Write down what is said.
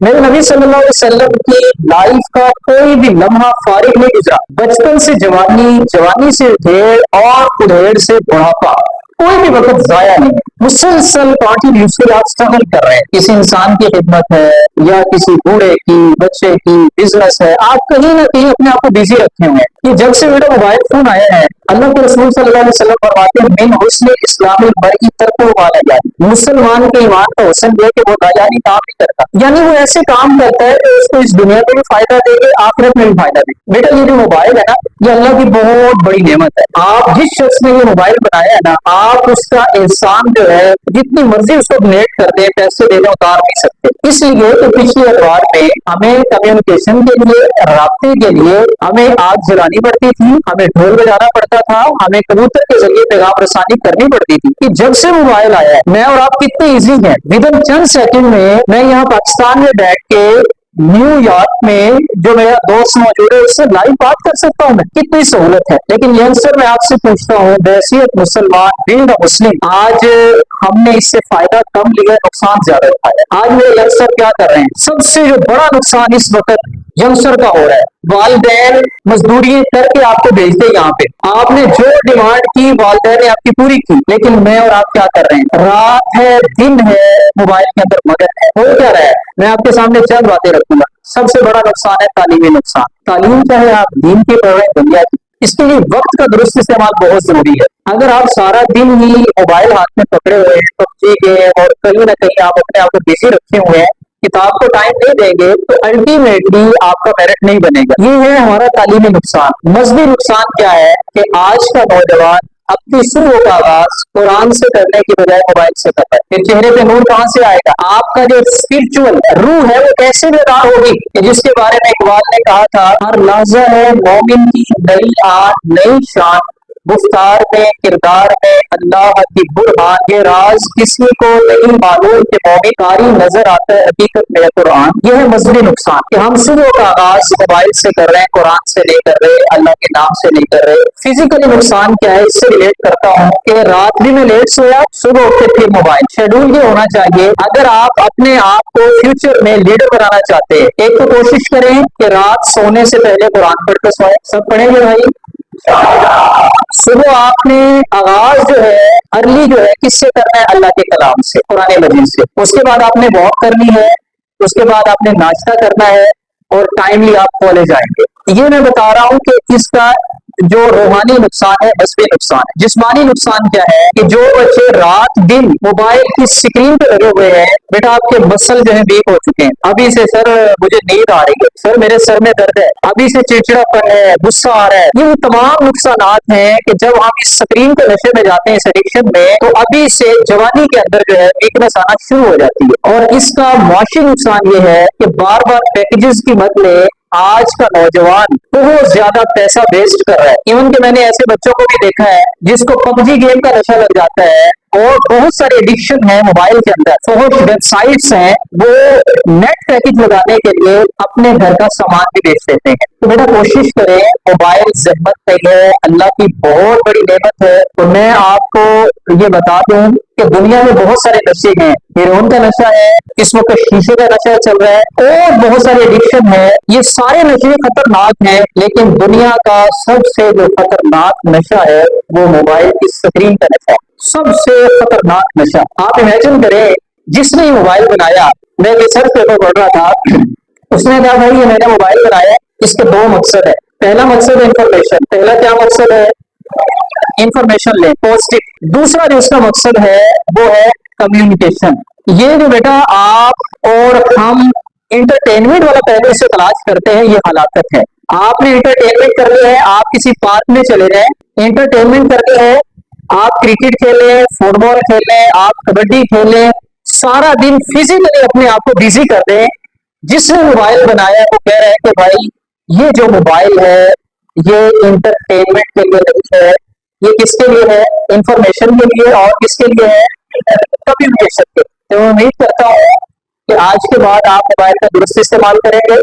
मेरे नबी सल्लल्लाहु अलैहि वसल्लम की लाइफ का कोई भी लम्हा फारिग नहीं गुजरा। बचपन से जवानी, जवानी से उधेड़ और उधेड़ से बुढ़ापा, कोई भी वक्त जाया नहीं। मुसलसल कंटिन्यूसली आप स्ट्रगल कर रहे हैं। किसी इंसान की खिदमत है या किसी बूढ़े की, बच्चे की, बिजनेस है, आप कहीं ना कहीं अपने आप को बिजी रखे हुए हैं। कि जब से मेरा मोबाइल फोन आया है, अल्लाह के रसूल सल्लल्लाहु अलैहि वसल्लम फरमाते हैं, मिन हुस्न इस्लामिल मर्ई तर्कुहु मा ला यानी। मुसलमान के ईमान का हुस्न ये है कि वो नाजायज काम नहीं करता, यानी वो ऐसे काम करता है कि उसको इस दुनिया में भी फायदा देगा, आखिरत में भी फायदा देगा। बेटा ये जो मोबाइल है ना, ये अल्लाह की बहुत बड़ी नेमत है। आप जिस शख्स ने ये मोबाइल बनाया है ना, आप उसका एहसान जो है जितनी मर्जी उसको डोनेट कर दे, पैसे दे दे, उतार नहीं सकते। इसलिए तो पिछले अखबार में हमें कम्युनिकेशन के लिए, राब्ते के लिए हमें आग जलानी पड़ती थी, हमें ढोल बजाना पड़ता था, हमें कबूतर के जरिए पैगाम रसानी करनी पड़ती थी। कि जब से मोबाइल आया है, मैं और आप कितने इजी हैं। विद इन चंद सेकंड में मैं यहाँ पाकिस्तान में बैठ के न्यूयॉर्क में जो मेरा दोस्त मौजूद है उससे लाइव बात कर सकता हूँ। मैं कितनी सहूलत है। लेकिन यंगस्टर मैं आपसे पूछता हूँ, बैसियत मुसलमान, बीइंग अ मुस्लिम, आज हमने इससे फायदा कम लिया, नुकसान ज्यादा उठाया। आज मेरे यंगस्टर क्या कर रहे हैं? सबसे जो बड़ा नुकसान इस वक्त यंगस्टर का हो रहा है, वालिदैन मजदूरी करके आपको भेजते यहाँ पे, आपने जो डिमांड की वालिदैन ने आपकी पूरी की, लेकिन मैं और आप क्या कर रहे हैं? रात है दिन है, मोबाइल के अंदर मगन है। हो क्या रहा है? मैं आपके सामने चंद बातें रखूंगा। सबसे बड़ा नुकसान है तालीमी नुकसान। तालीम चाहे आप दीन की पढ़ रहे हैं, दुनिया की, इसके लिए वक्त का दुरुस्त इस्तेमाल बहुत जरूरी है। अगर आप सारा दिन ही मोबाइल हाथ में पकड़े हुए हैं, पबजी गेम और कहीं ना कहीं आप अपने आप को बिजी रखे हुए हैं, किताब को टाइम नहीं देंगे, तो अल्टीमेटली आपका मेरिट नहीं बनेगा। ये है हमारा तालीमी नुकसान। मजहबी नुकसान क्या है कि आज का नौजवान अपनी शुरू का आगाज कुरान से करने की बजाय मोबाइल से करता है। फिर चेहरे पे नूर कहां से आएगा? आपका जो स्पिरिचुअल रूह है वो कैसे बेदार होगी? कि जिसके बारे में इकबाल ने कहा था, हर लहजा है मोमिन की नई आन नई शान, गुफ्तार में किरदार में अल्लाह की बुरहान, ये राज किसी को नहीं मालूम कि मोमिन कारी नजर आता है हकीकत में कुरान। ये है मजहबी नुकसान कि हम सुबह का आगाज मोबाइल से कर रहे हैं, कुरान से नहीं कर रहे, अल्लाह के नाम से नहीं कर रहे। फिजिकली नुकसान क्या है? इससे रिलेट करता हूँ कि रात भी में लेट सोया, सुबह उठ के फिर मोबाइल। शेड्यूल ये होना चाहिए, अगर आप अपने आप को फ्यूचर में लीडर बनाना चाहते हैं, एक तो कोशिश करें कि रात सोने से पहले कुरान पढ़ कर सोए। सब पढ़ेंगे भाई? सुबह आपने आगाज जो है अर्ली जो है किससे करना है? अल्लाह के कलाम से, कुरान मजीद से। उसके बाद आपने वॉक करनी है, उसके बाद आपने नाश्ता करना है और टाइमली आप कॉलेज आएंगे। ये मैं बता रहा हूं कि इसका जो रूहानी नुकसान है, मजहबी नुकसान है। जिस्मानी नुकसान क्या है कि जो बच्चे रात दिन मोबाइल की स्क्रीन पे लगे हुए हैं, बेटा आपके मसल जो है वीक हो चुके हैं। अभी से सर मुझे नींद आ रही है, सर मेरे सर में दर्द है, अभी से चिड़चिड़ापन है, गुस्सा आ रहा है। ये वो तमाम नुकसान हैं कि जब हम इस स्क्रीन के नशे में जाते हैं, इस एडिक्शन में, तो अभी से जवानी के अंदर जो है वीकनेस आना शुरू हो जाती है। और इसका मुआशी नुकसान ये है कि बार बार पैकेजेस की मत ले, आज का नौजवान बहुत ज्यादा पैसा वेस्ट कर रहा है। इवन कि मैंने ऐसे बच्चों को भी देखा है जिसको पबजी गेम का नशा लग जाता है और बहुत सारे एडिक्शन है मोबाइल के अंदर। बहुत वेबसाइट्स हैं, वो नेट पैकेज लगाने के लिए अपने घर का सामान भी बेच देते हैं। तो बेटा कोशिश करें, मोबाइल ज़हमत नहीं है, अल्लाह की बहुत बड़ी नेमत है। तो मैं आपको ये बता दूं कि दुनिया में बहुत सारे नशे हैं। हेरोइन का नशा है, इस वक्त शीशे का नशा चल रहा है और बहुत सारे एडिक्शन है। ये सारे नशे खतरनाक हैं, लेकिन दुनिया का सबसे जो खतरनाक नशा है वो मोबाइल की स्क्रीन का नशा है। सबसे खतरनाक नशा। आप इमेजिन करें, जिसने मोबाइल बनाया, मैं रिसर्च पेपर पढ़ रहा था, उसने कहा भाई ये मैंने मोबाइल बनाया, इसके दो मकसद है। पहला मकसद है इंफॉर्मेशन। पहला क्या मकसद है? इंफॉर्मेशन ले, पॉजिटिव। दूसरा जो उसका मकसद है वो है कम्युनिकेशन। ये जो बेटा आप और हम इंटरटेनमेंट वाला पहले से तलाश करते हैं, ये हलाकत है। आपने इंटरटेनमेंट कर लिया है, आप किसी पार्क में चले जाए, इंटरटेनमेंट कर लिया है, आप क्रिकेट खेलें, फुटबॉल खेलें, आप कबड्डी खेलें, सारा दिन फिजिकली अपने आप को बिजी कर दें। जिसने मोबाइल बनाया वो कह रहा है कि भाई ये जो मोबाइल है ये इंटरटेनमेंट के लिए नहीं है, ये किसके लिए है? इंफॉर्मेशन के लिए। और किसके लिए है? कम्युनिकेशन के लिए। तो मैं उम्मीद करता हूँ कि आज के बाद आप मोबाइल का दुरुस्त इस्तेमाल करेंगे।